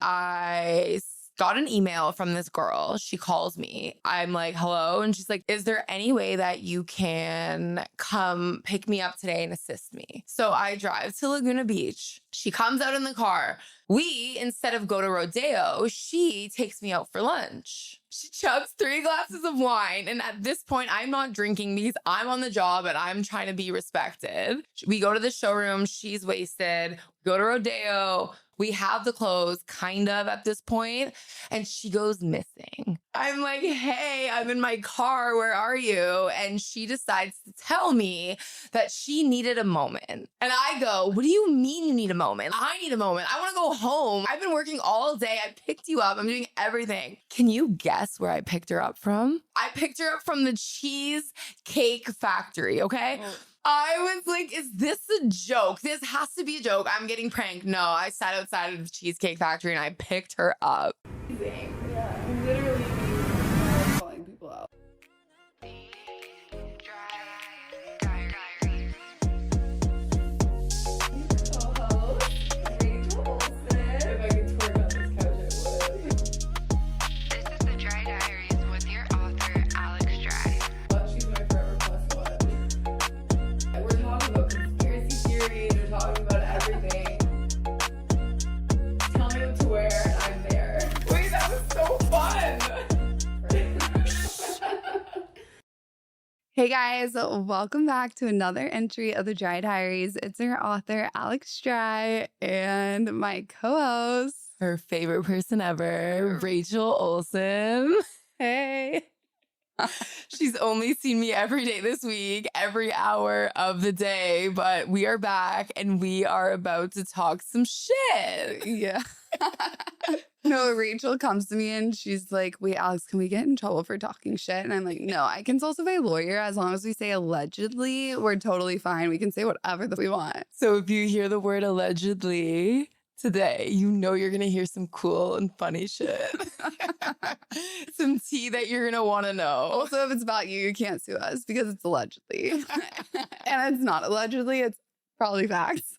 I got an email from this girl. She calls me. I'm like, hello. And she's like, is there any way that you can come pick me up today and assist me? So I drive to Laguna Beach. She comes out in the car. We, instead of go to Rodeo, she takes me out for lunch. She chugs 3 glasses of wine. And at this point, I'm not drinking because I'm on the job and I'm trying to be respected. We go to the showroom. She's wasted. Go to Rodeo. We have the clothes kind of at this point, and she goes missing. I'm like, hey, I'm in my car. Where are you? And she decides to tell me that she needed a moment. And I go, what do you mean you need a moment? I need a moment. I want to go home. I've been working all day. I picked you up. I'm doing everything. Can you guess where I picked her up from? I picked her up from the Cheesecake Factory, okay? Oh. I was like, is this a joke? This has to be a joke. I'm getting pranked. No, I sat outside of the Cheesecake Factory and I picked her up. Yeah, literally calling people out. Hey guys, welcome back to another entry of the Dry Diaries. It's our author, Alex Dry, and my co-host, her favorite person ever, Rachel Olsen. Hey. She's only seen me every day this week, every hour of the day, but we are back and we are about to talk some shit. Yeah. No, Rachel comes to me and she's like, wait, Alex, can we get in trouble for talking shit? And I'm like, no, I can consult my lawyer. As long as we say allegedly, we're totally fine. We can say whatever that we want. So if you hear the word allegedly today, you know you're going to hear some cool and funny shit. Some tea that you're going to want to know. Also, if it's about you, you can't sue us because it's allegedly. And it's not allegedly, it's probably facts.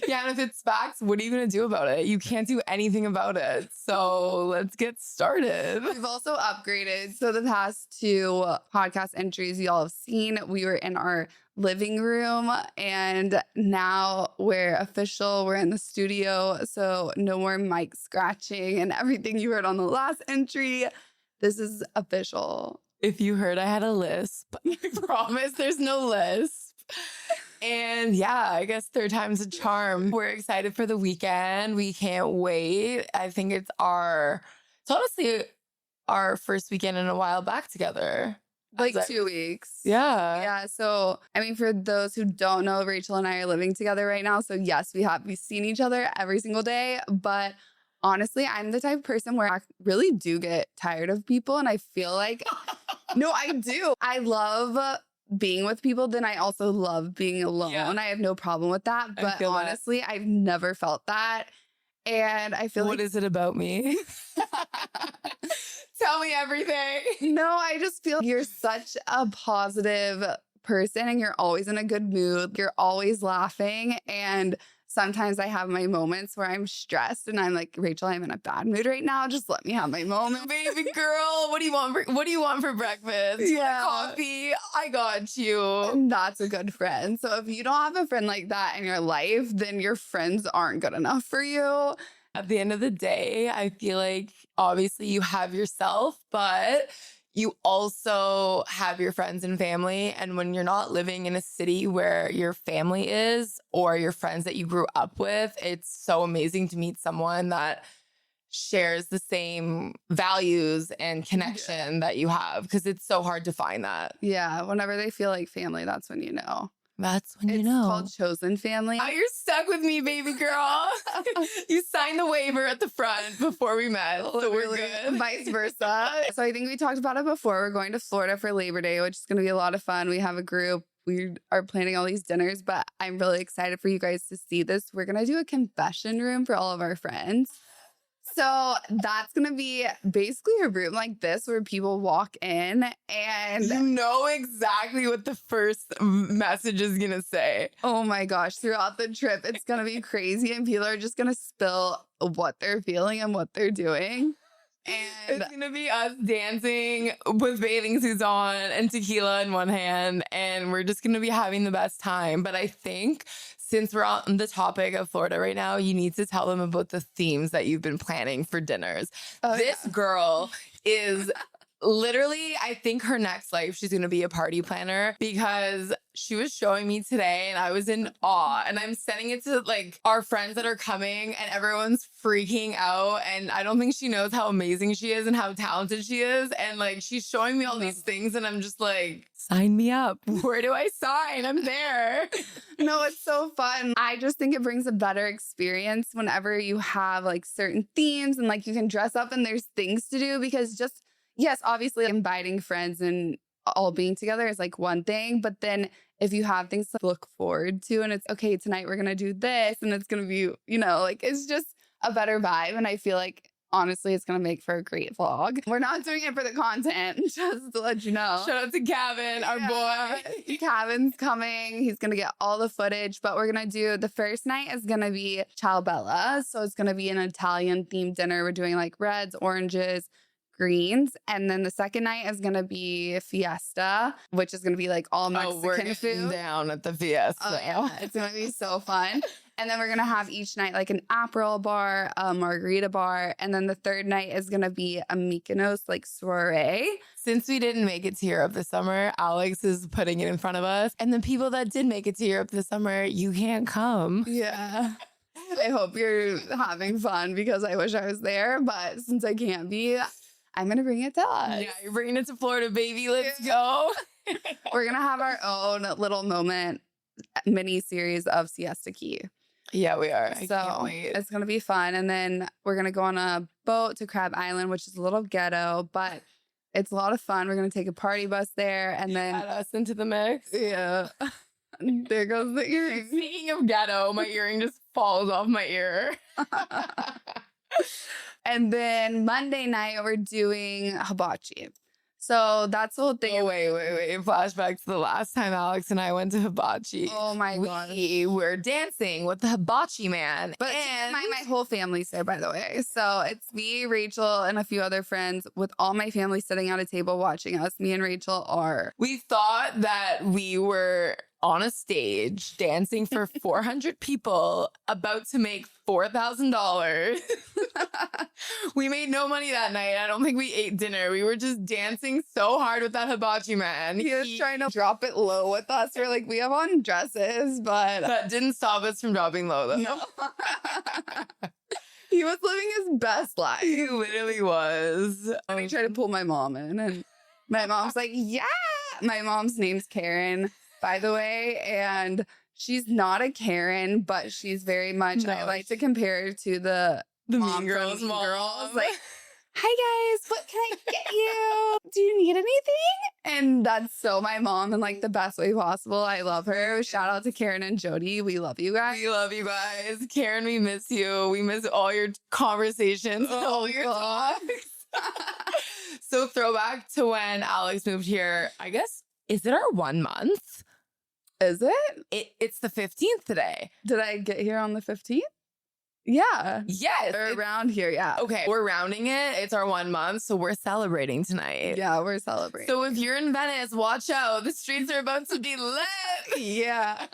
Yeah, and if it's facts, what are you going to do about it? You can't do anything about it. So let's get started. We've also upgraded. So the past 2 podcast entries y'all have seen, we were in our living room and now we're official. We're in the studio. So no more mic scratching and everything you heard on the last entry. This is official. If you heard I had a lisp, I promise there's no lisp. And yeah, I guess 3rd time's a charm. We're excited for the weekend. We can't wait. I think it's honestly our first weekend in a while back together. Like 2 weeks. Yeah. Yeah. So, I mean, for those who don't know, Rachel and I are living together right now. So yes, we've seen each other every single day. But honestly, I'm the type of person where I really do get tired of people. And I feel like, no, I do. I love being with people, then I also love being alone. Yeah. I have no problem with that. But honestly, I've never felt that. And I feel what is it about me? Tell me everything. No, I just feel you're such a positive person and you're always in a good mood. You're always laughing. And sometimes I have my moments where I'm stressed and I'm like, Rachel, I'm in a bad mood right now. Just let me have my moment. Baby girl, what do you want for breakfast? Yeah. Coffee? I got you. And that's a good friend. So if you don't have a friend like that in your life, then your friends aren't good enough for you. At the end of the day, I feel like obviously you have yourself, but you also have your friends and family. And when you're not living in a city where your family is or your friends that you grew up with, it's so amazing to meet someone that shares the same values and connection that you have, because it's so hard to find that. Yeah. Whenever they feel like family, that's when you know. That's when you know. It's called chosen family. Oh, you're stuck with me, baby girl. You signed the waiver at the front before we met. So we're good. Vice versa. So I think we talked about it before. We're going to Florida for Labor Day, which is going to be a lot of fun. We have a group. We are planning all these dinners, but I'm really excited for you guys to see this. We're going to do a confession room for all of our friends. So that's going to be basically a room like this where people walk in and You know exactly what the first message is going to say. oh my gosh, throughout the trip, it's going to be crazy and people are just going to spill what they're feeling and what they're doing. And it's going to be us dancing with bathing suits on and tequila in one hand. And we're just going to be having the best time. But I think since we're on the topic of Florida right now, you need to tell them about the themes that you've been planning for dinners. This girl is literally, I think her next life, she's going to be a party planner because she was showing me today and I was in awe. And I'm sending it to like our friends that are coming and everyone's freaking out. And I don't think she knows how amazing she is and how talented she is. And like, she's showing me all these things and I'm just like, sign me up. Where do I sign? I'm there. No, it's so fun. I just think it brings a better experience whenever you have like certain themes and like you can dress up and there's things to do because just, yes, obviously inviting friends and all being together is like one thing, but then if you have things to look forward to and it's okay, tonight we're going to do this and it's going to be, you know, like it's just a better vibe. And I feel like honestly, it's going to make for a great vlog. We're not doing it for the content, just to let you know. Shout out to Gavin, our boy. Gavin's coming. He's going to get all the footage, but we're going to do the first night is going to be Ciao Bella. So it's going to be an Italian themed dinner. We're doing like reds, oranges, greens. And then the second night is going to be Fiesta, which is going to be like all Mexican food. Down at the Fiesta. Oh, yeah. It's going to be so fun. And then we're going to have each night like an Aperol bar, a margarita bar. And then the third night is going to be a Mykonos like soiree. Since we didn't make it to Europe this summer, Alex is putting it in front of us. And the people that did make it to Europe this summer, you can't come. Yeah. I hope you're having fun because I wish I was there. But since I can't be, I'm going to bring it to us. Yeah, you're bringing it to Florida, baby. Let's go. We're going to have our own little moment mini series of Siesta Key. Yeah, we are. So I can't wait. It's going to be fun. And then we're going to go on a boat to Crab Island, which is a little ghetto, but it's a lot of fun. We're going to take a party bus there and then add us into the mix. Yeah. There goes the earring. Speaking of ghetto, my earring just falls off my ear. And then Monday night, we're doing hibachi. So that's the whole thing. Oh, wait. Flashback to the last time Alex and I went to hibachi. Oh, my God. We were dancing with the hibachi man. But my whole family's there, by the way. So it's me, Rachel, and a few other friends with all my family sitting at a table watching us. Me and Rachel are. We thought that we were on a stage dancing for 400 people about to make $4,000. We made no money that night. I don't think we ate dinner. We were just dancing so hard with that hibachi man. He was trying to drop it low with us. We're like, we have on dresses, but that didn't stop us from dropping low though. No. He was living his best life. He literally was. And he tried to pull my mom in and my mom's like, yeah. My mom's name's Karen, by the way, and she's not a Karen, but she's very much, I like to compare her to the Mean Girls Mean mom. Girls. Like, hi guys, what can I get you? Do you need anything? And that's so my mom in like the best way possible. I love her. Shout out to Karen and Jody. We love you guys. We love you guys. Karen, we miss you. We miss all your conversations, all your talks. So throwback to when Alex moved here, I guess, is it our 1 month? Is it? It's the 15th today. Did I get here on the 15th? Yeah. Yes. Or around here, yeah. Okay, we're rounding it. It's our 1 month, so we're celebrating tonight. Yeah, we're celebrating. So if you're in Venice, watch out. The streets are about to be lit. Yeah.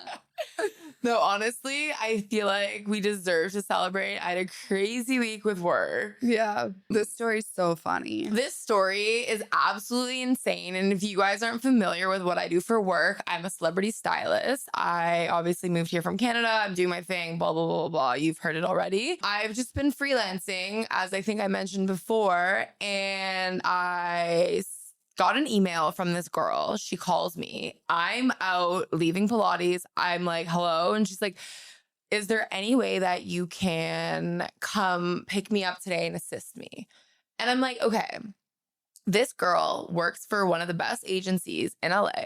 No, honestly, I feel like we deserve to celebrate. I had a crazy week with work. Yeah. This story's so funny. This story is absolutely insane. And if you guys aren't familiar with what I do for work, I'm a celebrity stylist. I obviously moved here from Canada. I'm doing my thing, blah, blah, blah, blah, blah. You've heard it already. I've just been freelancing, as I think I mentioned before. And I got an email from this girl. She calls me. I'm out leaving Pilates. I'm like, hello. And she's like, is there any way that you can come pick me up today and assist me? And I'm like, okay, this girl works for one of the best agencies in LA.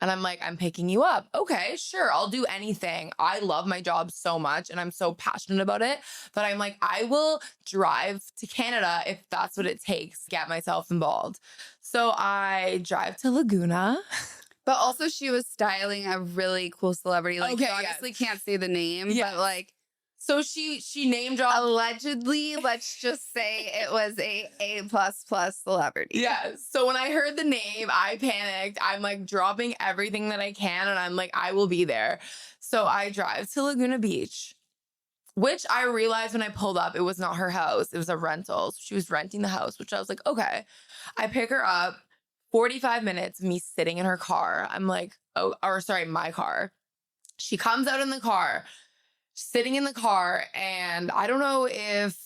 And I'm like, I'm picking you up. Okay, sure. I'll do anything. I love my job so much and I'm so passionate about it that I'm like, I will drive to Canada if that's what it takes to get myself involved. So I drive to Laguna. But also she was styling a really cool celebrity. Like, Okay, you obviously can't say the name, Yes. but like, So she name dropped. allegedly, let's just say it was a celebrity. Yeah. So when I heard the name, I panicked. I'm like dropping everything that I can. And I'm like, I will be there. So I drive to Laguna Beach, which I realized when I pulled up, it was not her house. It was a rental. So she was renting the house, which I was like, okay. I pick her up, 45 minutes of me sitting in her car. I'm like, my car. She comes out in the car, sitting in the car, and I don't know if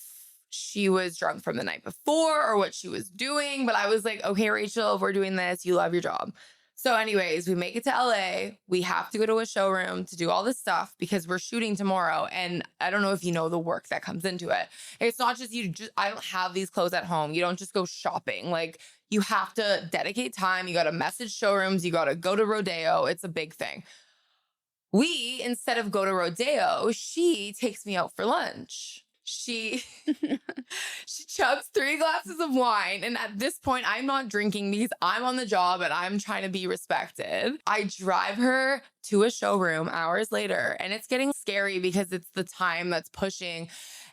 she was drunk from the night before or what she was doing, but I was like, okay, Rachel, if we're doing this, you love your job. So anyways, we make it to LA. We have to go to a showroom to do all this stuff because we're shooting tomorrow. And I don't know if you know the work that comes into it. It's not just I don't have these clothes at home. You don't just go shopping. Like, you have to dedicate time. You got to message showrooms. You got to go to Rodeo. It's a big thing. Instead of go to Rodeo, she takes me out for lunch. She chugs 3 glasses of wine. And at this point, I'm not drinking because I'm on the job and I'm trying to be respected. I drive her to a showroom hours later, and it's getting scary because it's the time that's pushing.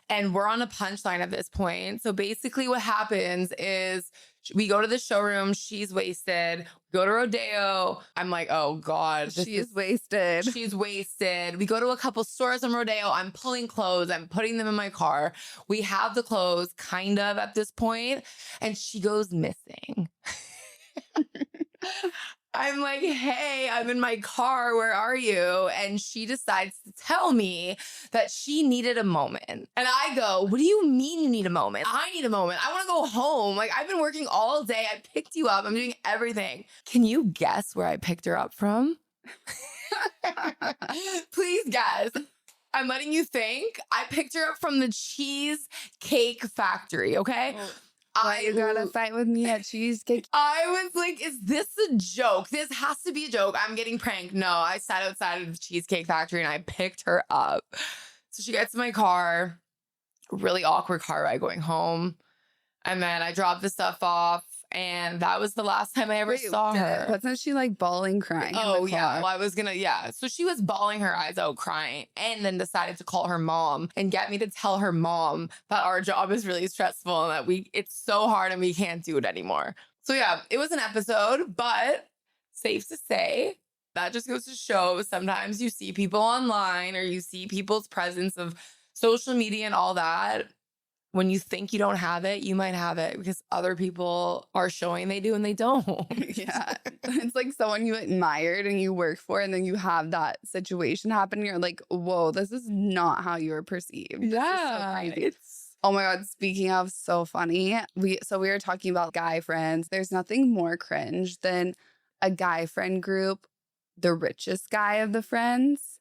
And we're on a punchline at this point. So basically what happens is we go to the showroom. She's wasted. Go to Rodeo. I'm like, oh God. She's wasted. She's wasted. We go to a couple stores on Rodeo. I'm pulling clothes. I'm putting them in my car. We have the clothes kind of at this point, and she goes missing. I'm like, hey, I'm in my car. Where are you? And she decides to tell me that she needed a moment. And I go, what do you mean you need a moment? I need a moment. I want to go home. Like, I've been working all day. I picked you up. I'm doing everything. Can you guess where I picked her up from? Please guess. I'm letting you think. I picked her up from the Cheesecake Factory, okay? Oh. Why you gotta fight with me at Cheesecake? I was like, is this a joke? This has to be a joke. I'm getting pranked. No, I sat outside of the Cheesecake Factory and I picked her up. So she gets in my car, really awkward car ride going home. And then I dropped the stuff off. And that was the last time I ever saw her. Wasn't she like bawling, crying? Oh, yeah. Well, So she was bawling her eyes out, crying, and then decided to call her mom and get me to tell her mom that our job is really stressful and that it's so hard and we can't do it anymore. So yeah, it was an episode, but safe to say, that just goes to show sometimes you see people online or you see people's presence of social media and all that. When you think you don't have it, you might have it because other people are showing they do and they don't. Yeah. It's like someone you admired and you work for, and then you have that situation happen. And you're like, whoa, this is not how you were perceived. Yeah. Oh my God. Speaking of so funny, we were talking about guy friends. There's nothing more cringe than a guy friend group, the richest guy of the friends,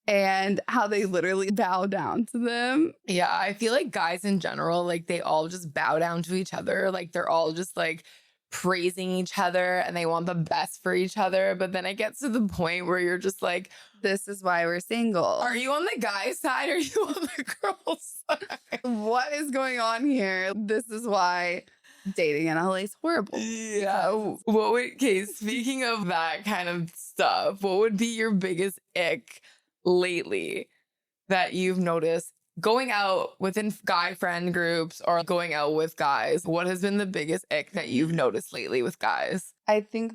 and how they literally bow down to them. Yeah, I feel like guys in general, like they all just bow down to each other. Like they're all just like praising each other and they want the best for each other. But then it gets to the point where you're just like, this is why we're single. Are you on the guy's side or are you on the girl's side? What is going on here? This is why dating in LA is horrible. Yeah. Speaking of that kind of stuff, what would be your biggest ick lately that you've noticed going out within guy friend groups or going out with guys? What has been the biggest ick that you've noticed lately with guys? I think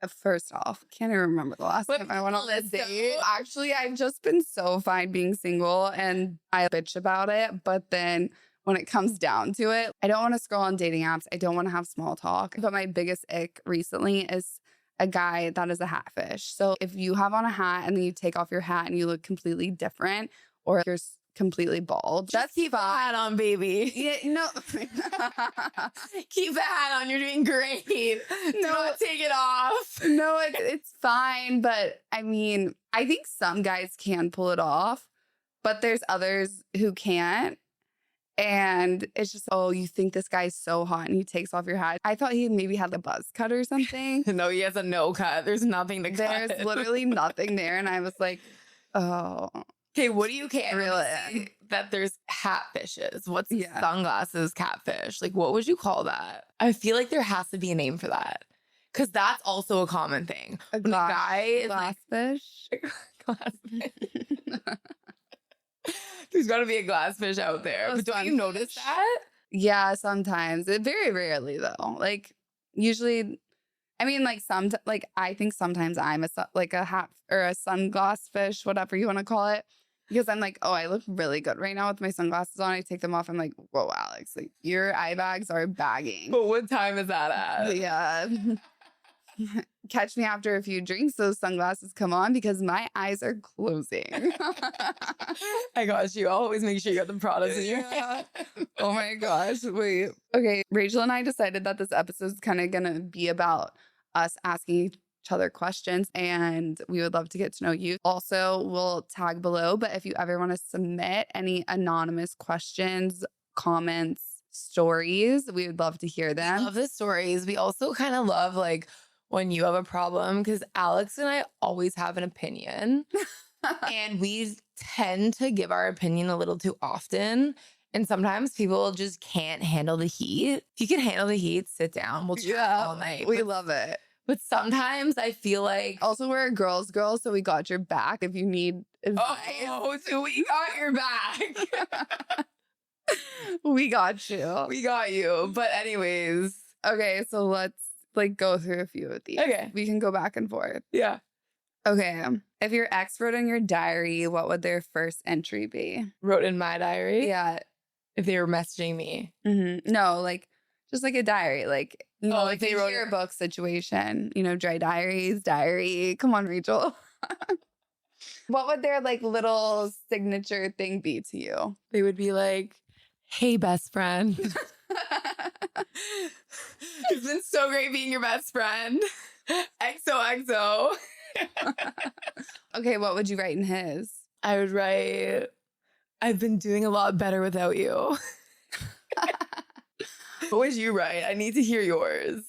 first off, can't even remember the last time I went on a date. Actually, I've just been so fine being single and I bitch about it. But then when it comes down to it, I don't want to scroll on dating apps. I don't want to have small talk. But my biggest ick recently is a guy that is a hatfish. So if you have on a hat and then you take off your hat and you look completely different, or you're completely bald, just keep a hat on, baby. Yeah, no. Keep the hat on. You're doing great. Do not take it off. No, it's fine. But I mean, I think some guys can pull it off, but there's others who can't. And it's just, oh, you think this guy's so hot and he takes off your hat. I thought he maybe had a buzz cut or something. No, he has a no cut. There's nothing to cut. There's literally nothing there. And I was like, oh. Okay, what do you care? Really? That there's catfishes. What's Yeah. sunglasses catfish? Like, what would you call that? I feel like there has to be a name for that. Because that's also a common thing. A When a guy is glass like, fish. glass fish. There's got to be a glass fish out there. Oh, But don't you notice sunfish. that? Yeah, sometimes. Very rarely though. Like usually, I mean, like I think sometimes I'm like a hat or a sunglass fish, whatever you want to call it, because I'm like, oh, I look really good right now with my sunglasses on. I take them off. I'm like, whoa, Alex, like your eye bags are bagging. But what time is that at? Yeah. Catch me after a few drinks, those sunglasses come on because my eyes are closing. I got you. I'll always make sure you got the products in your Yeah. hand. Oh my gosh. Wait. Okay. Rachel and I decided that this episode is kind of going to be about us asking each other questions, and we would love to get to know you. Also, we'll tag below, but if you ever want to submit any anonymous questions, comments, stories, we would love to hear them. Love the stories. We also kind of love like when you have a problem because Alex and I always have an opinion and we tend to give our opinion a little too often. And sometimes people just can't handle the heat. If you can handle the heat, sit down. We'll chat all night. We love it. But sometimes I feel like, Also, we're a girl's girl, so we got your back if you need advice. oh, so we got your back. We got you. We got you. But anyways, Okay, so let's like go through a few of these. Okay. We can go back and forth. yeah. Okay. If your ex wrote in your diary, what would their first entry be? Wrote in my diary. Yeah. If they were messaging me. No, like just like a diary. Like, you know, Oh, like if they a wrote yearbook situation, you know, dry diaries, diary. Come on, Rachel. What would their like little signature thing be to you? They would be like, hey, best friend. It's been so great being your best friend. XOXO. Okay, what would you write in his? I would write, I've been doing a lot better without you. What would you write? I need to hear yours.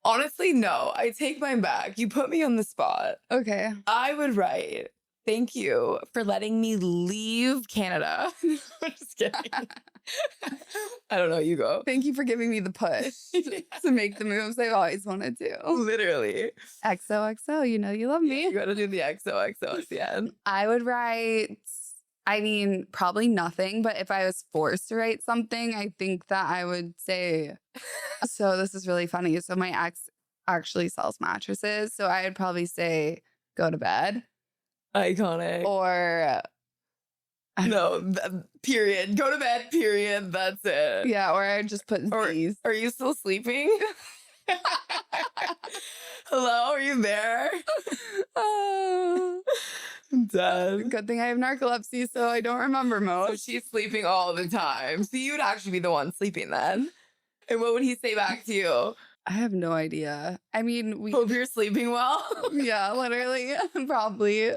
Honestly, no. I take mine back. You put me on the spot. Okay. I would write, thank you for letting me leave Canada. I'm just kidding. I don't know. You go. Thank you for giving me the push to make the moves I've always wanted to. Literally. XOXO, you know you love me. You gotta do the XOXO at the end. I would write, I mean, probably nothing, but if I was forced to write something, I think that I would say, so this is really funny. So my ex actually sells mattresses. So I would probably say, go to bed. Iconic. Or, No, period. Go to bed, period. That's it. yeah, or I would just put Or Z's. are you still sleeping? Hello, are you there? Oh, I'm dead. good thing I have narcolepsy, so I don't remember So most. she's sleeping all the time. So you would actually be the one sleeping then. And what would he say back to you? I have no idea. I mean, we, Hope you're sleeping well. yeah, literally, probably.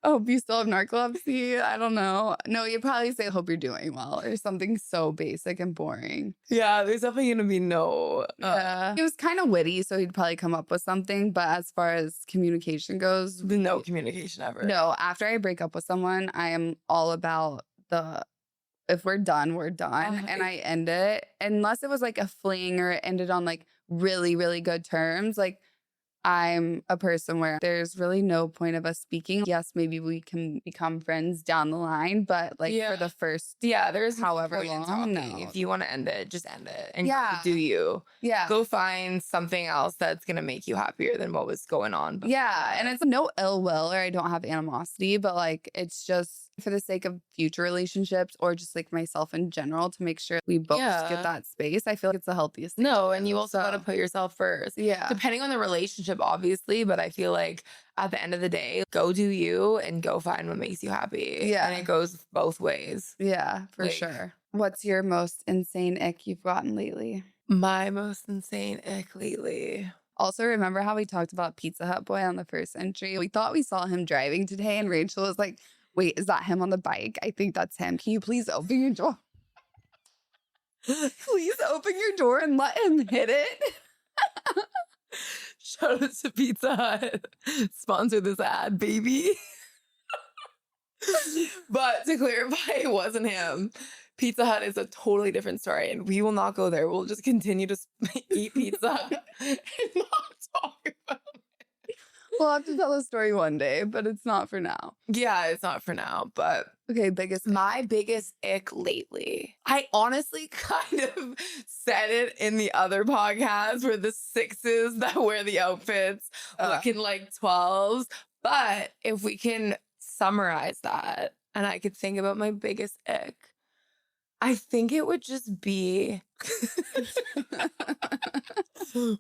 Hope you still have narcolepsy. I don't know. No, you'd probably say, hope you're doing well, or something so basic and boring. Yeah, there's definitely gonna be no. Yeah. He was kind of witty, so he'd probably come up with something. But as far as communication goes, No communication ever. no, after I break up with someone, I am all about if we're done, we're done. And I end it. Unless it was like a fling or it ended on like really, really good terms. Like I'm a person where there's really no point of us speaking. Yes, maybe we can become friends down the line, but like for the first, Yeah, there's however point in long, talking. no. If you want to end it, just end it. And Yeah. do you. yeah. Go find something else that's going to make you happier than what was going on before. Yeah, and it's no ill will or I don't have animosity, but like it's just for the sake of future relationships or just like myself in general to make sure we both Yeah. get that space. I feel like it's the healthiest. thing No, to and do, you also got to so. put yourself first. Yeah. Depending on the relationship, obviously, but I feel like at the end of the day, go do you and go find what makes you happy. Yeah. And it goes both ways. Yeah, for Like- sure. What's your most insane ick you've gotten lately? My most insane ick lately. Also, remember how we talked about Pizza Hut boy on the first entry? We thought we saw him driving today, and Rachel was like, Wait, is that him on the bike? I think that's him. Can you please open your door? Please open your door and let him hit it. Shout out to Pizza Hut. Sponsor this ad, baby. But to clarify, it wasn't him. Pizza Hut is a totally different story, and we will not go there. We'll just continue to eat pizza and not talk about it. We'll have to tell the story one day, but it's not for now. Yeah, it's not for now, but Okay, my biggest ick lately. I honestly kind of said it in the other podcast where the 6s that wear the outfits looking like 12s. But if we can summarize that and I could think about my biggest ick, I think it would just be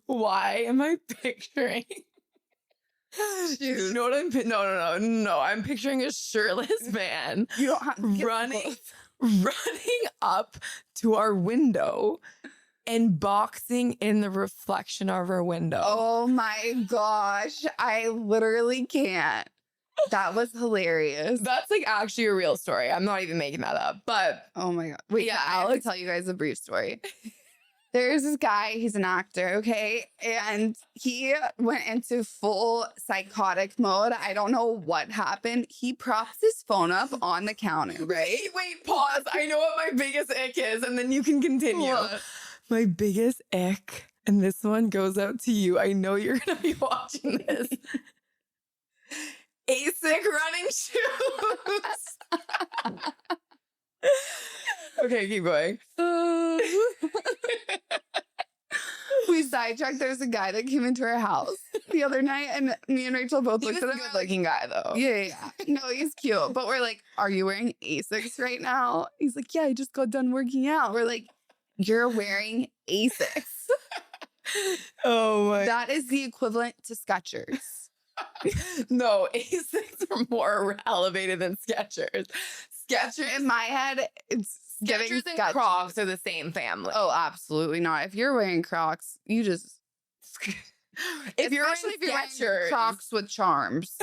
why am I picturing? You know what No. I'm picturing a shirtless man You don't have to running up to our window and boxing in the reflection of our window. Oh my gosh. I literally can't. That was hilarious. That's like actually a real story. I'm not even making that up. But Oh my God. Wait, Yeah, yeah, I'll Alex- tell you guys a brief story. There's this guy, he's an actor, okay? And he went into full psychotic mode. I don't know what happened. He props his phone up on the counter, right? wait, pause. I know what my biggest ick is, and then you can continue. What? My biggest ick, and this one goes out to you. I know you're gonna be watching this. ASIC running shoes. Okay, keep going. We sidetracked. There's a guy that came into our house the other night, and me and Rachel both He looked was at a him. good-looking guy, though. Yeah. No, he's cute. But we're like, are you wearing Asics right now? He's like, yeah, I just got done working out. We're like, you're wearing Asics. Oh my. That is the equivalent to Skechers. No, ASICs are more elevated than Skechers. Skechers In my head, it's giving Skechers and Skechers. Crocs are the same family. Oh, absolutely not. If you're wearing Crocs, you just if you're especially wearing if you're wearing Skechers, Crocs with charms.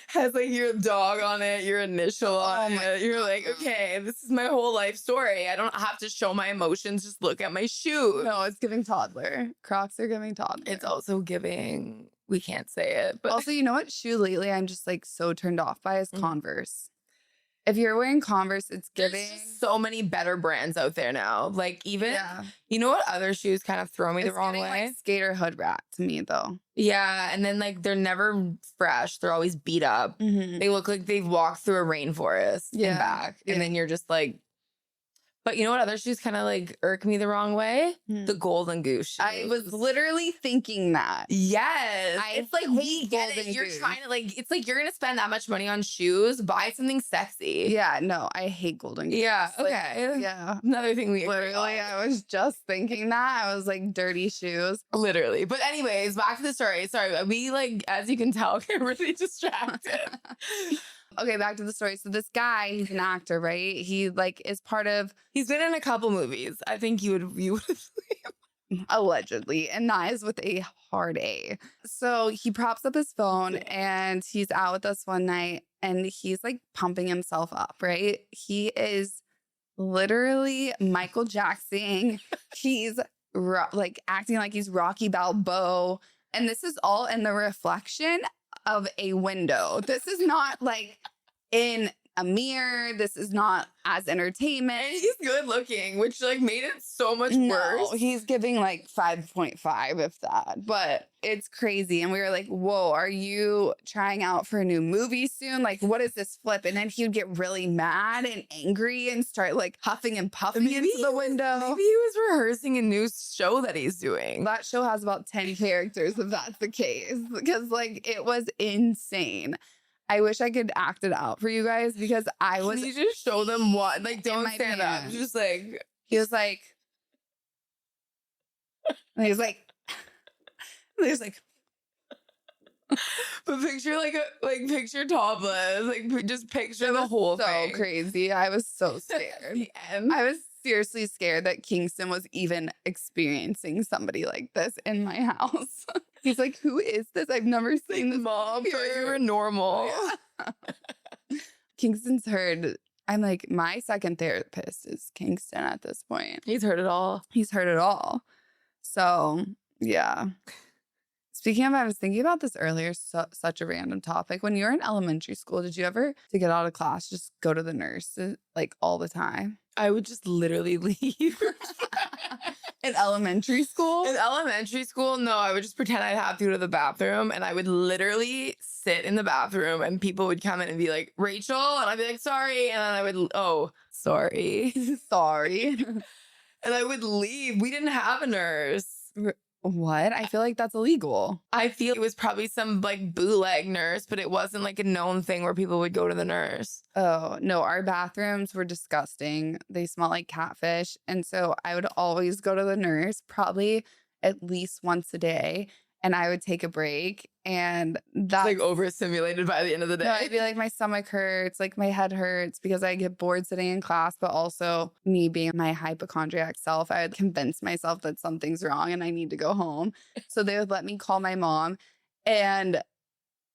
has like your dog on it, your initial on my it. You're like, okay, this is my whole life story. I don't have to show my emotions. Just look at my shoes. No, it's giving toddler. Crocs are giving toddler. It's also giving. We can't say it, but Also, you know what shoe lately I'm just like so turned off by is Mm. Converse. If you're wearing Converse, it's there's giving. just so many better brands out there now. Like even Yeah. you know what other shoes kind of throw me the It's wrong giving, way. like skater hood rat to me though. Yeah, and then like they're never fresh. They're always beat up. They look like they've walked through a rainforest Yeah, and back. yeah. And then you're just like, but you know what other shoes kind of like irk me the wrong way? The golden goose shoes. I was literally thinking that. Yes. I It's like we hate get it. golden You're goose. trying to like, it's like you're going to spend that much money on shoes. Buy something sexy. Yeah, no, I hate golden goose. Yeah. Like, Okay. yeah. Another thing we agree Literally, on. I was just thinking that. I was like, dirty shoes. Literally. But anyways, back to the story. Sorry. We like, as you can tell, get really distracted. Okay, back to the story. So this guy, he's an actor, right? He like is part of He's been in a couple movies. I think you would allegedly, and that is with a hard A. So he props up his phone and he's out with us one night and he's like pumping himself up, right? He is literally Michael Jackson. He's like acting like he's Rocky Balboa. And this is all in the reflection of a window. This is not like in a mirror. This is not as entertainment. And he's good looking, which like made it so much No, worse. he's giving like 5.5 if that, but it's crazy. And we were like, whoa, are you trying out for a new movie soon? Like, what is this flip? And then he would get really mad and angry and start like huffing and puffing into the window. Maybe he was rehearsing a new show that he's doing. That show has about 10 characters if that's the case, because like it was insane. I wish I could act it out for you guys because I was. Can you just show them what? Like, don't my stand up. pants. Just like, He was like, and he was like, and he was like, but picture picture topless. Like, just picture it the was whole so thing. crazy. I was so scared. The end. I was seriously scared that Kingston was even experiencing somebody like this in my house. He's like, who is this? I've never seen this Mom, here. thought you were normal. Kingston's heard. I'm like, my second therapist is Kingston at this point. He's heard it all. He's heard it all. So, yeah. Speaking of, I was thinking about this earlier, such a random topic. When you were in elementary school, did you ever, to get out of class, just go to the nurse like all the time? I would just literally leave. In elementary school? In elementary school, no, I would just pretend I'd have to go to the bathroom and I would literally sit in the bathroom and people would come in and be like, Rachel? And I'd be like, sorry. And then I would, oh, sorry. Sorry. And I would leave. We didn't have a nurse. What? I feel like that's illegal. I feel it was probably some like bootleg nurse, but it wasn't like a known thing where people would go to the nurse. Oh, no, our bathrooms were disgusting. They smelled like catfish. And so I would always go to the nurse probably at least once a day. And I would take a break. And that's like overstimulated by the end of the day. No, I'd be like, my stomach hurts, like my head hurts because I get bored sitting in class, but also me being my hypochondriac self, I would convince myself that something's wrong and I need to go home. So they would let me call my mom. And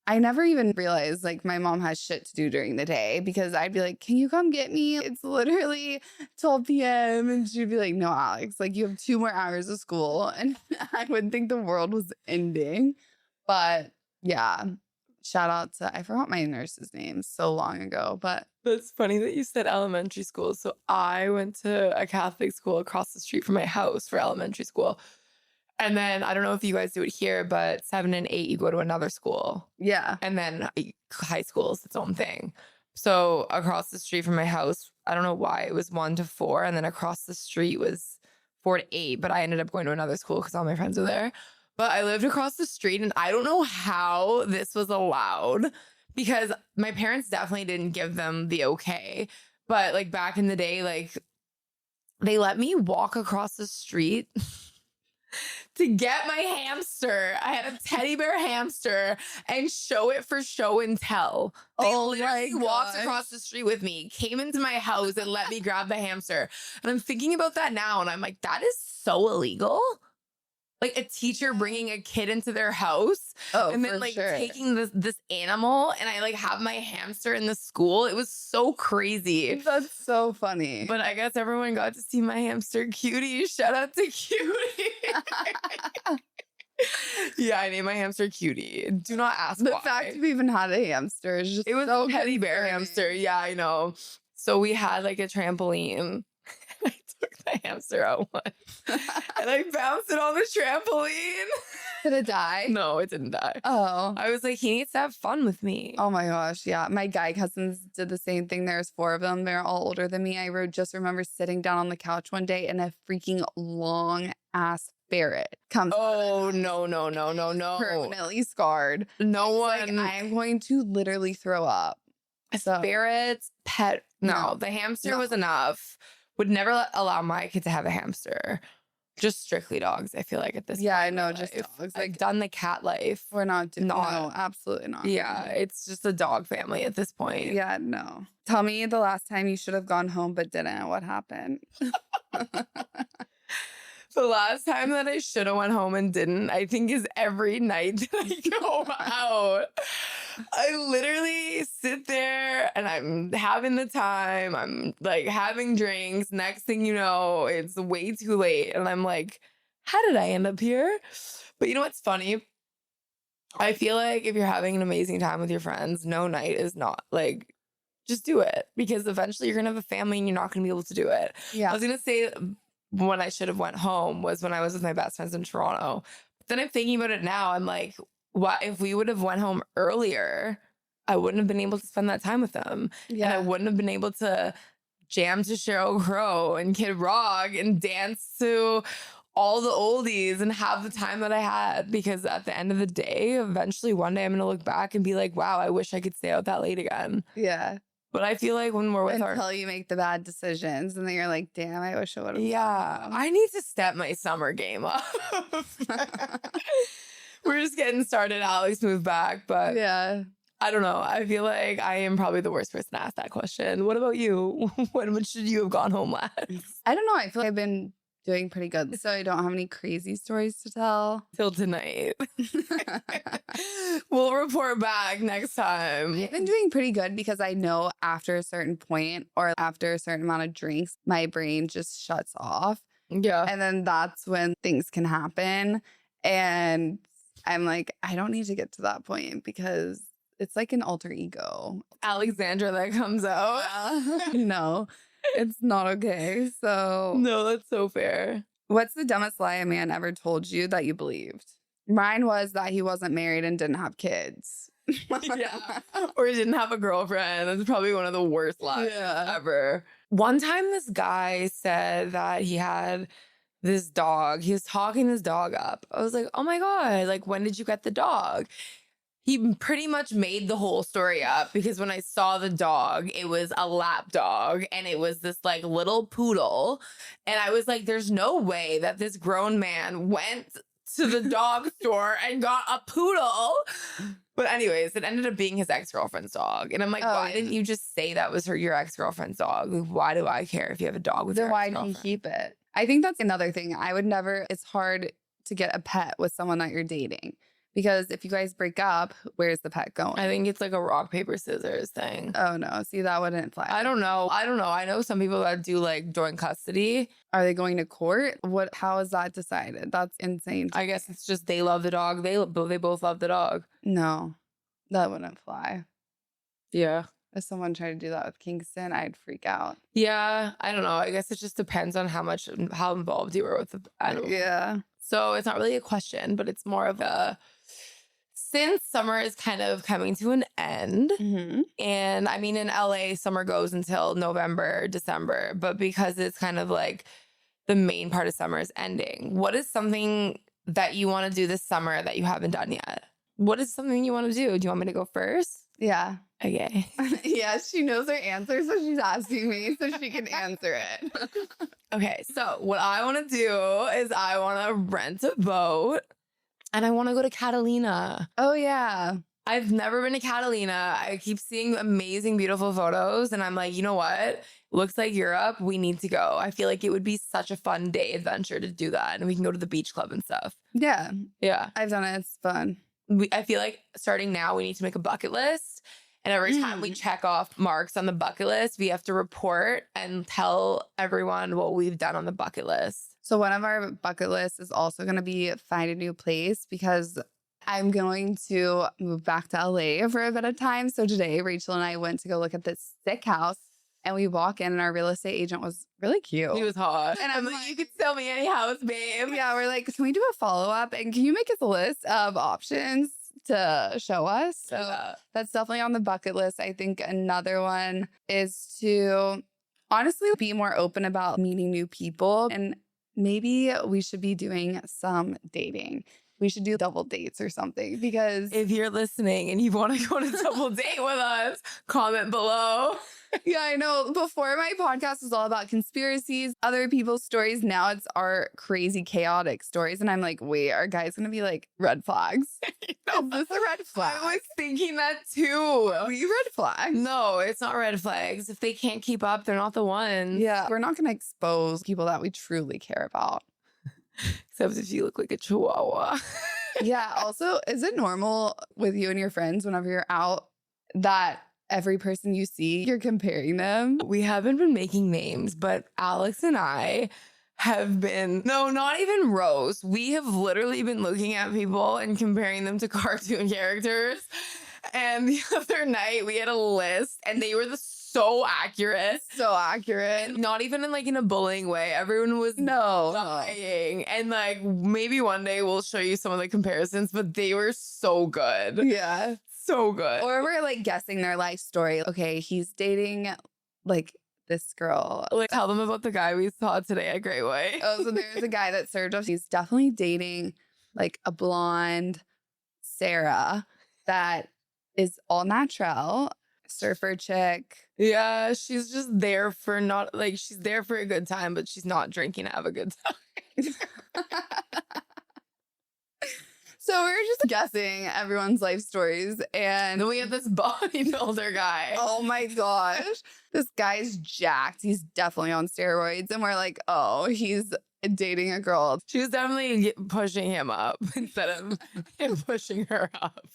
I never even realized like my mom has shit to do during the day because I'd be like, can you come get me? It's literally 12 p.m. And she'd be like, no, Alex, like you have 2 more hours of school. And I would think the world was ending. But yeah, shout out to, I forgot my nurse's name so long ago, but. That's funny that you said elementary school. So I went to a Catholic school across the street from my house for elementary school. And then I don't know if you guys do it here, but 7 and 8, you go to another school. Yeah. And then high school is its own thing. So across the street from my house, I don't know why it was 1 to 4. And then across the street was 4 to 8. But I ended up going to another school because all my friends were there. But I lived across the street and I don't know how this was allowed because my parents definitely didn't give them the okay. But like back in the day, like they let me walk across the street to get my hamster. I had a teddy bear hamster and show it for show and tell. They literally walked across the street with me, came into my house and let me grab the hamster. And I'm thinking about that now and I'm like, that is so illegal. Like a teacher bringing a kid into their house and then like taking this animal and I like have my hamster in the school. It was so crazy. That's so funny. But I guess everyone got to see my hamster Cutie. Shout out to Cutie. Yeah, I named my hamster Cutie. Do not ask the why. fact we even had a hamster is just it was so a teddy bear hamster. Yeah, I know. So we had like a trampoline. I took the hamster out once and I bounced it on the trampoline. Did it die? No, it didn't die. Oh. I was like, he needs to have fun with me. Oh my gosh. Yeah. My guy cousins did the same thing. There's 4 of them. They're all older than me. I just remember sitting down on the couch one day and a freaking long ass ferret comes. Oh, no. Permanently scarred. No one. Like, I'm going to literally throw up. So. Ferrets, pet. No, the hamster was enough. Would never allow my kid to have a hamster. Just strictly dogs, I feel like at this point. Yeah, I know, just dogs. I've done the cat life. We're not doing no, absolutely not. Yeah, it's just a dog family at this point. Yeah, no. Tell me the last time you should have gone home but didn't. What happened? The last time that I should have went home and didn't, I think is every night that I go out. I literally sit there and I'm having the time. I'm like having drinks. Next thing you know, it's way too late. And I'm like, how did I end up here? But you know what's funny? I feel like if you're having an amazing time with your friends, no night is not like, just do it. Because eventually you're going to have a family and you're not going to be able to do it. Yeah. I was going to say when I should have went home was when I was with my best friends in Toronto. But then I'm thinking about it now. I'm like, what if we would have went home earlier? I wouldn't have been able to spend that time with them. Yeah. And I wouldn't have been able to jam to Sheryl Crow and Kid Rock and dance to all the oldies and have the time that I had. Because at the end of the day, eventually one day I'm going to look back and be like, wow, I wish I could stay out that late again. Yeah. But I feel like when we're with until you make the bad decisions and then you're like, damn, I wish I would have. Yeah. I need to step my summer game up. We're just getting started. Alex moved back, but yeah. I don't know. I feel like I am probably the worst person to ask that question. What about you? When should you have gone home last? I don't know. I feel like I've been Doing pretty good. So I don't have any crazy stories to tell. Till tonight. We'll report back next time. I've been doing pretty good because I know after a certain point or after a certain amount of drinks, my brain just shuts off. Yeah. And then that's when things can happen. And I'm like, I don't need to get to that point because it's like an alter ego. Alexandra that comes out. No, it's not okay. So, No, that's so fair. what's the dumbest lie a man ever told you that you believed? Mine was that he wasn't married and didn't have kids. Yeah. Or he didn't have a girlfriend. That's probably one of the worst lies ever. One time this guy said that he had this dog. He was talking this dog up. I was like, oh my God, like, when did you get the dog? He pretty much made the whole story up because when I saw the dog, it was a lap dog and it was this like little poodle. And I was like, there's no way that this grown man went to the dog store and got a poodle. But anyways, it ended up being his ex-girlfriend's dog. And I'm like, why didn't you just say that was your ex-girlfriend's dog? Like, why do I care if you have a dog with Then your why didn't ex-girlfriend? he keep it? I think that's another thing. I would never, it's hard to get a pet with someone that you're dating because if you guys break up, where's the pet going? I think it's like a rock, paper, scissors thing. Oh no, see, that wouldn't fly. I don't know. I know some people that do like joint custody. Are they going to court? How is that decided? That's insane. I guess it's just they love the dog. They both love the dog. No, that wouldn't fly. Yeah. If someone tried to do that with Kingston, I'd freak out. Yeah. I don't know. I guess it just depends on how involved you were with the animal. Yeah. So it's not really a question, but it's more of a, since summer is kind of coming to an end, Mm-hmm. and I mean, in LA, summer goes until November, December, but because it's kind of like the main part of summer is ending, what is something that you want to do this summer that you haven't done yet? What is something you want to do? Do you want me to go first? Yeah. Okay. Yeah, she knows her answer, so she's asking me so she can answer it. Okay, so what I want to do is I want to rent a boat and I want to go to Catalina. Oh, yeah. I've never been to Catalina. I keep seeing amazing, beautiful photos. And I'm like, you know what? Looks like Europe. We need to go. I feel like it would be such a fun day adventure to do that. And we can go to the beach club and stuff. Yeah. Yeah. I've done it. It's fun. I feel like starting now, we need to make a bucket list. And every time we check off marks on the bucket list, we have to report and tell everyone what we've done on the bucket list. So one of our bucket lists is also going to be find a new place because I'm going to move back to LA for a bit of time. So today, Rachel and I went to go look at this sick house and we walk in and our real estate agent was really cute. He was hot. And I'm like, you could sell me any house, babe. Yeah, we're like, can we do a follow-up? And can you make us a list of options to show us? So that's definitely on the bucket list. I think another one is to honestly be more open about meeting new people. And maybe we should be doing some dating. We should do double dates or something because if you're listening and you want to go on a double date with us, comment below. Yeah, I know. Before my podcast was all about conspiracies, other people's stories. Now it's our crazy, chaotic stories. And I'm like, wait, are guys going to be like red flags? Is this a red flag? I was thinking that too. We red flags. No, it's not red flags. If they can't keep up, they're not the ones. Yeah, we're not going to expose people that we truly care about. Except if you look like a chihuahua. Yeah. Also, is it normal with you and your friends whenever you're out that every person you see, you're comparing them? We haven't been making names, but Alex and I have been, no, not even Rose. We have literally been looking at people and comparing them to cartoon characters. And the other night we had a list and they were so accurate. So accurate. And not even in like in a bullying way. Everyone was dying. And like maybe one day we'll show you some of the comparisons, but they were so good. Yeah. So good. Or we're like guessing their life story. Okay, he's dating like this girl. Like tell them about the guy we saw today at Great Way. Oh, so there's a guy that served us. He's definitely dating like a blonde Sarah that is all natural, surfer chick. Yeah, she's just there for not like she's there for a good time, but she's not drinking to have a good time. So we're just guessing everyone's life stories. And then we have this bodybuilder guy. Oh my gosh. This guy's jacked. He's definitely on steroids. And we're like, oh, he's dating a girl. She was definitely pushing him up instead of him pushing her up.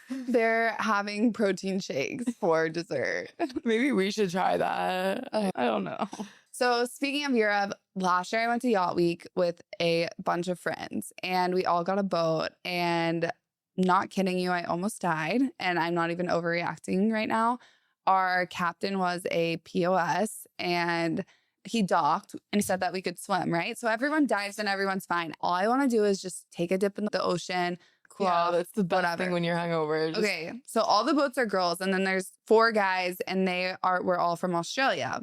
They're having protein shakes for dessert. Maybe we should try that. I don't know. So speaking of Europe, last year I went to Yacht Week with a bunch of friends and we all got a boat, and not kidding you, I almost died, and I'm not even overreacting right now. Our captain was a POS and he docked and said that we could swim, right? So everyone dives and everyone's fine. All I want to do is just take a dip in the ocean, cool off, That's the best whatever. thing when you're hungover. Okay, so all the boats are girls, and then there's 4 guys, and we're all from Australia.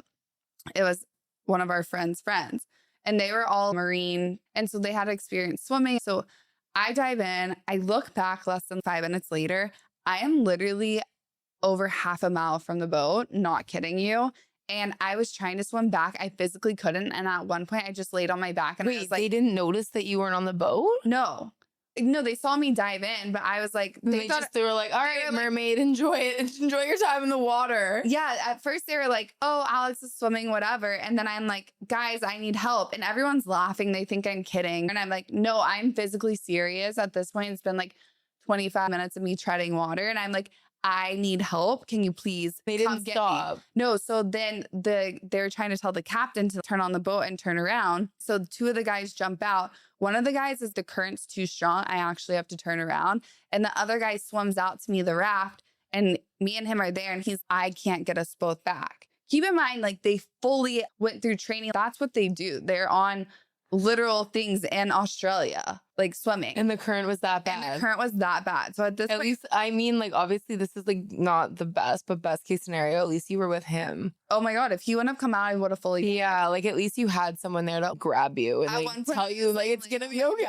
It was one of our friends' friends, and they were all Marine, and so they had experience swimming. So I dive in, I look back less than 5 minutes later, I am literally over half a mile from the boat, not kidding you. And I was trying to swim back. I physically couldn't. And at one point I just laid on my back and I was like, they didn't notice that you weren't on the boat? No, they saw me dive in, but I was like, they were like, all right, mermaid, enjoy it. Enjoy your time in the water. Yeah. At first they were like, oh, Alex is swimming, whatever. And then I'm like, guys, I need help. And everyone's laughing. They think I'm kidding. And I'm like, no, I'm physically serious. At this point, it's been like 25 minutes of me treading water. And I'm like, I need help. Can you please They didn't stop. Me? No. So then they're trying to tell the captain to turn on the boat and turn around. So 2 of the guys jump out. One of the guys is the current's too strong. I actually have to turn around. And the other guy swims out to me, the raft, and me and him are there. And I can't get us both back. Keep in mind, like, they fully went through training. That's what they do. They're on literal things in Australia, like swimming. And the current was that bad. And the current was that bad. So at this point, least, I mean, like, obviously this is like not the best, but best case scenario, at least you were with him. Oh my God. If he wouldn't have come out, I would have fully. Yeah. Like, at least you had someone there to grab you and like tell you like, it's going to be okay.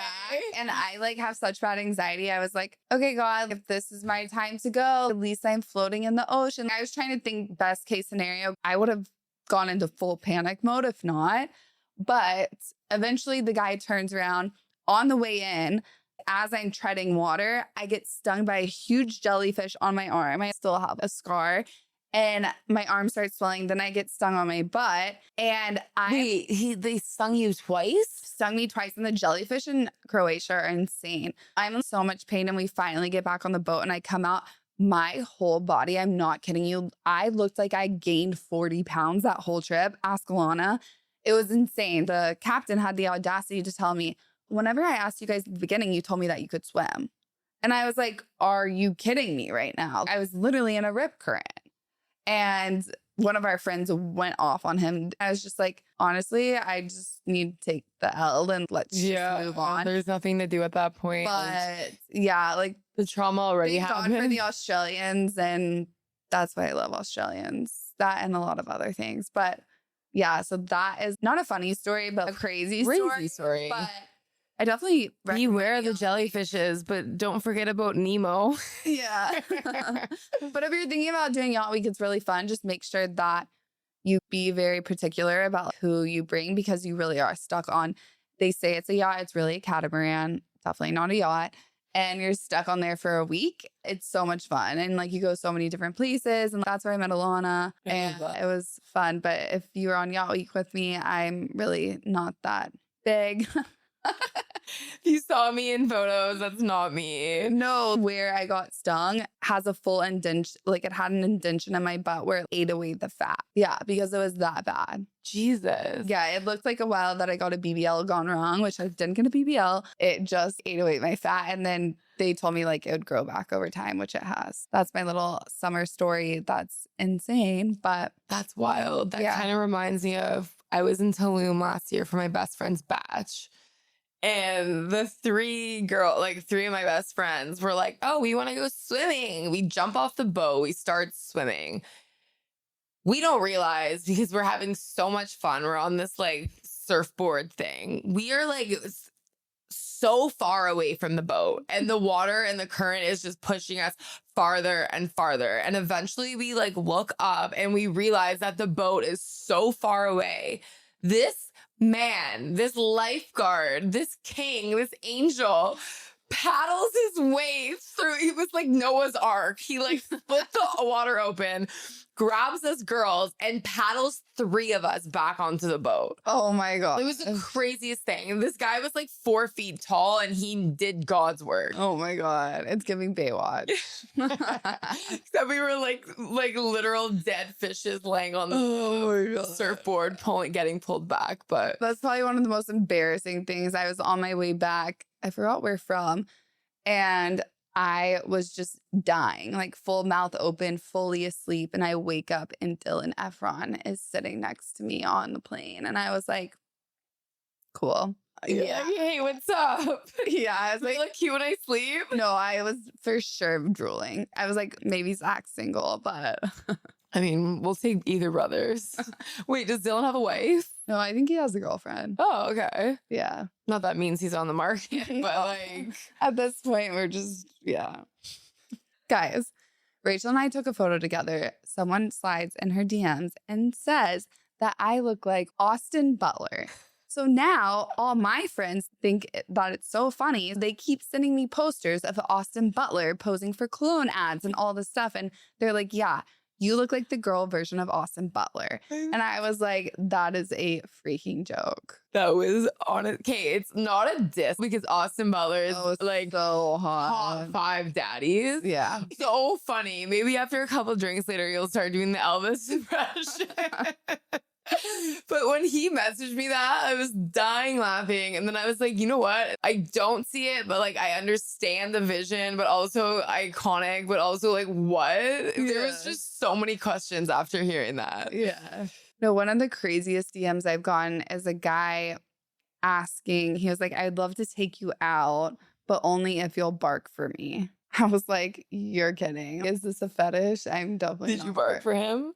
And I like have such bad anxiety. I was like, okay, God, if this is my time to go, at least I'm floating in the ocean. I was trying to think best case scenario. I would have gone into full panic mode if not. But eventually the guy turns around on the way in. As I'm treading water, I get stung by a huge jellyfish on my arm. I still have a scar and my arm starts swelling. Then I get stung on my butt. And they stung you twice? Stung me twice. And the jellyfish in Croatia are insane. I'm in so much pain. And we finally get back on the boat and I come out. My whole body, I'm not kidding you, I looked like I gained 40 pounds that whole trip. Ask Alana. It was insane. The captain had the audacity to tell me, whenever I asked you guys at the beginning, you told me that you could swim. And I was like, are you kidding me right now? I was literally in a rip current. And one of our friends went off on him. I was just like, honestly, I just need to take the L and let's just move on. There's nothing to do at that point. But yeah, like the trauma already happened. For the Australians, and that's why I love Australians. That and a lot of other things. But yeah, so that is not a funny story, but a crazy story. But I definitely beware the jellyfishes, but don't forget about Nemo. Yeah. But if you're thinking about doing Yacht Week, it's really fun. Just make sure that you be very particular about who you bring because you really are stuck on. They say it's a yacht. It's really a catamaran. Definitely not a yacht. And you're stuck on there for a week. It's so much fun. And like you go so many different places. And that's where I met Alana. And it was fun. But if you were on Yacht Week with me, I'm really not that big. You saw me in photos. That's not me. No, where I got stung has a full indentation. Like it had an indentation in my butt where it ate away the fat. Yeah, because it was that bad. Jesus. Yeah, it looked like a while that I got a BBL gone wrong, which I didn't get a BBL. It just ate away my fat. And then they told me like it would grow back over time, which it has. That's my little summer story. That's insane, but that's wild. That kind of reminds me of I was in Tulum last year for my best friend's batch. And the 3 of my best friends were like, oh, we want to go swimming. We jump off the boat. We start swimming. We don't realize because we're having so much fun. We're on this like surfboard thing. We are like so far away from the boat and the water and the current is just pushing us farther and farther. And eventually we like look up and we realize that the boat is so far away. This man, this lifeguard, this king, this angel paddles his way through. He was like Noah's Ark. He like split the water open, grabs us girls and paddles 3 of us back onto the boat. Oh my God. It was the craziest thing. This guy was like 4 feet tall and he did God's work. Oh my God. It's giving Baywatch. Except we were like literal dead fishes laying on the surfboard, getting pulled back. But that's probably one of the most embarrassing things. I was on my way back. I forgot where from. And I was just dying, like full mouth open, fully asleep. And I wake up and Dylan Efron is sitting next to me on the plane. And I was like, cool. Yeah. Hey, what's up? Yeah. I was like, look cute when I sleep. No, I was for sure drooling. I was like, maybe Zach's single, but I mean, we'll take either brothers. Wait, does Dylan have a wife? No, I think he has a girlfriend. Oh, okay. Yeah. Not that means he's on the market, but like at this point, we're just, yeah. Guys, Rachel and I took a photo together. Someone slides in her DMs and says that I look like Austin Butler. So now all my friends think that it's so funny. They keep sending me posters of Austin Butler posing for cologne ads and all this stuff. And they're like, yeah, you look like the girl version of Austin Butler. And I was like, that is a freaking joke. That was on it. Okay, it's not a diss because Austin Butler is like so hot. Top 5 daddies. Yeah. So funny. Maybe after a couple drinks later, you'll start doing the Elvis impression. But when he messaged me that, I was dying laughing. And then I was like, you know what? I don't see it, but like I understand the vision, but also iconic, but also like what? Yeah. There was just so many questions after hearing that. Yeah. No, one of the craziest DMs I've gotten is a guy asking, he was like, I'd love to take you out, but only if you'll bark for me. I was like, you're kidding. Is this a fetish? I'm definitely Did you bark for him?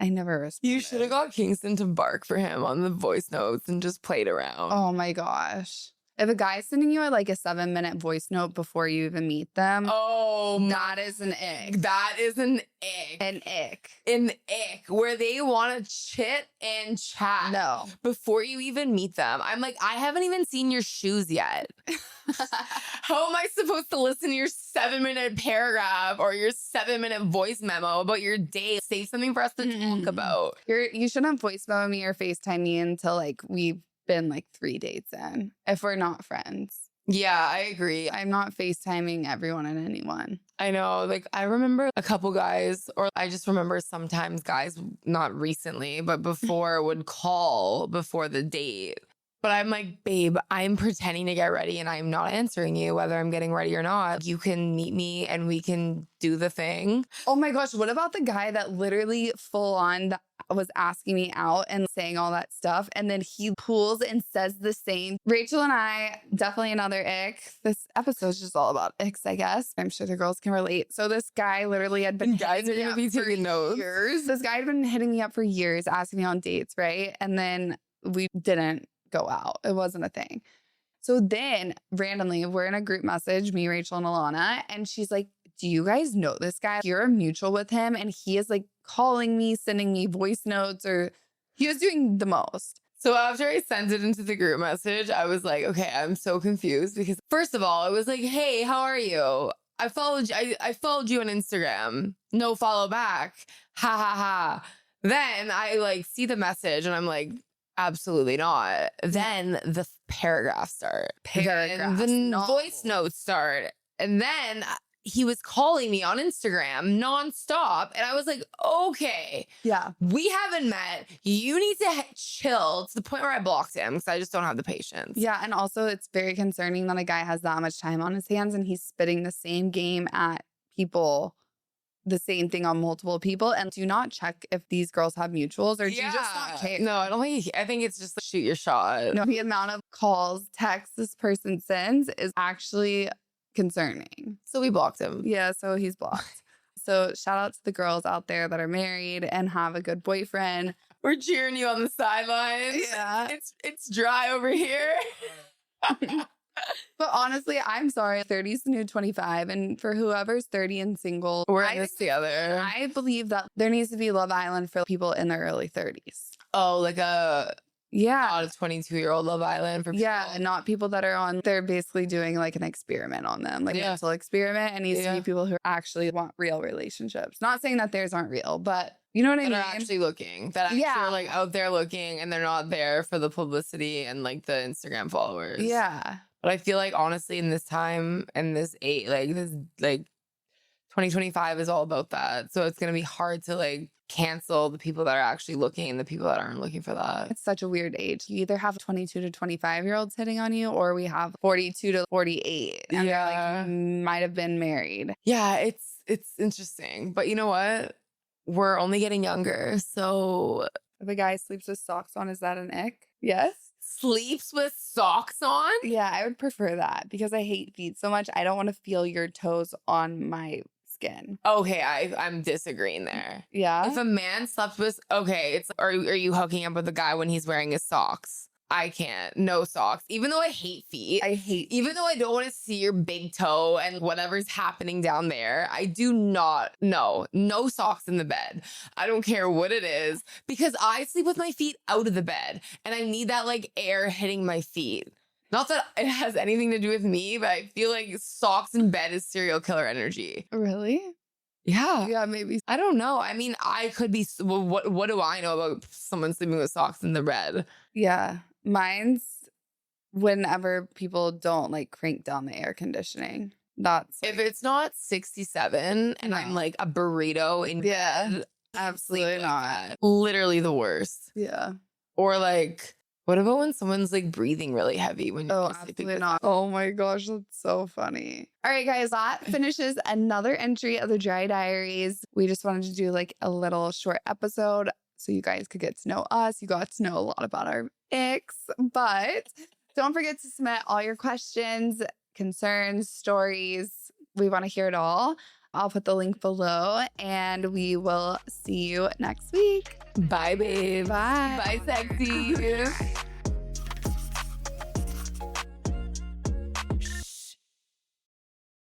I never responded. You should have got Kingston to bark for him on the voice notes and just played around. Oh my gosh. If a guy's sending you like a 7-minute voice note before you even meet them, that is an ick. That is an ick. An ick. An ick where they want to chit and chat before you even meet them. I'm like, I haven't even seen your shoes yet. How am I supposed to listen to your 7-minute paragraph or your 7-minute voice memo about your day? Save something for us to talk about. You shouldn't voice memo me or FaceTime me until like we've been like 3 dates in, if we're not friends. Yeah, I agree. I'm not FaceTiming everyone and anyone. I know. Like, I remember a couple guys, or I just remember sometimes guys, not recently, but before would call before the date. But I'm like, babe, I'm pretending to get ready and I'm not answering you whether I'm getting ready or not. You can meet me and we can do the thing. Oh my gosh. What about the guy that literally full on was asking me out and saying all that stuff? And then he pulls and says the same. Rachel and I, definitely another ick. This episode's just all about icks, I guess. I'm sure the girls can relate. So this guy literally had been guys are going to be taking notes. Years. This guy had been hitting me up for years, asking me on dates, right? And then we didn't go out. It wasn't a thing. So then randomly, we're in a group message, me, Rachel, and Alana, and she's like, do you guys know this guy? You're mutual with him. And he is like calling me, sending me voice notes, or he was doing the most. So after I sent it into the group message, I was like, okay, I'm so confused because first of all, it was like, hey, how are you? I followed you on Instagram. No follow back. Ha ha ha. Then I like see the message and I'm like, absolutely not. Then the paragraphs start. The voice notes start. And then he was calling me on Instagram nonstop. And I was like, okay. Yeah. We haven't met. You need to chill to the point where I blocked him because I just don't have the patience. Yeah. And also it's very concerning that a guy has that much time on his hands and he's spitting the same game at people, the same thing on multiple people. And do not check if these girls have mutuals or do you just not care? No, I think it's just like, shoot your shot. No, the amount of calls, texts this person sends is actually concerning. So we blocked him. Yeah, so he's blocked. So shout out to the girls out there that are married and have a good boyfriend. We're cheering you on the sidelines. Yeah. It's dry over here. But honestly, I'm sorry. 30's the new 25. And for whoever's 30 and single, we're in this together. I believe that there needs to be Love Island for people in their early 30s. Oh, like a Yeah. Not a 22-year-old Love Island for people. Yeah, not people that are on, they're basically doing like an experiment on them, like mental experiment. It needs to be people who actually want real relationships. Not saying that theirs aren't real, but you know what I mean? That are actually looking, that actually are like out there looking, and they're not there for the publicity and like the Instagram followers. Yeah. But I feel like honestly in this time and this 2025 is all about that. So it's going to be hard to like cancel the people that are actually looking and the people that aren't looking for that. It's such a weird age. You either have 22 to 25-year-olds hitting on you, or we have 42 to 48 and they're like might have been married. Yeah, it's interesting. But you know what? We're only getting younger. So if a guy sleeps with socks on, is that an ick? Yes. Sleeps with socks on? Yeah, I would prefer that because I hate feet so much. I don't want to feel your toes on my skin. Okay, I'm disagreeing there. Yeah. If a man slept with, okay, it's are you hooking up with a guy when he's wearing his socks? I can't. No socks. Even though I hate feet. Even though I don't want to see your big toe and whatever's happening down there, I do not. No socks in the bed. I don't care what it is because I sleep with my feet out of the bed and I need that like air hitting my feet. Not that it has anything to do with me, but I feel like socks in bed is serial killer energy. Really? Yeah. Yeah, maybe. I don't know. I mean, I could be. Well, what do I know about someone sleeping with socks in the bed? Yeah. Mine's whenever people don't like crank down the air conditioning. That's if it's not 67 and I'm like a burrito in bed, absolutely not. Literally the worst. Yeah. Or like, what about when someone's like breathing really heavy when you're absolutely not. Oh my gosh, that's so funny. All right, guys, that finishes another entry of the Dry Diaries. We just wanted to do like a little short episode so you guys could get to know us. You got to know a lot about our icks, but don't forget to submit all your questions, concerns, stories. We want to hear it all. I'll put the link below and we will see you next week. Bye, babe. Bye. Bye, sexy.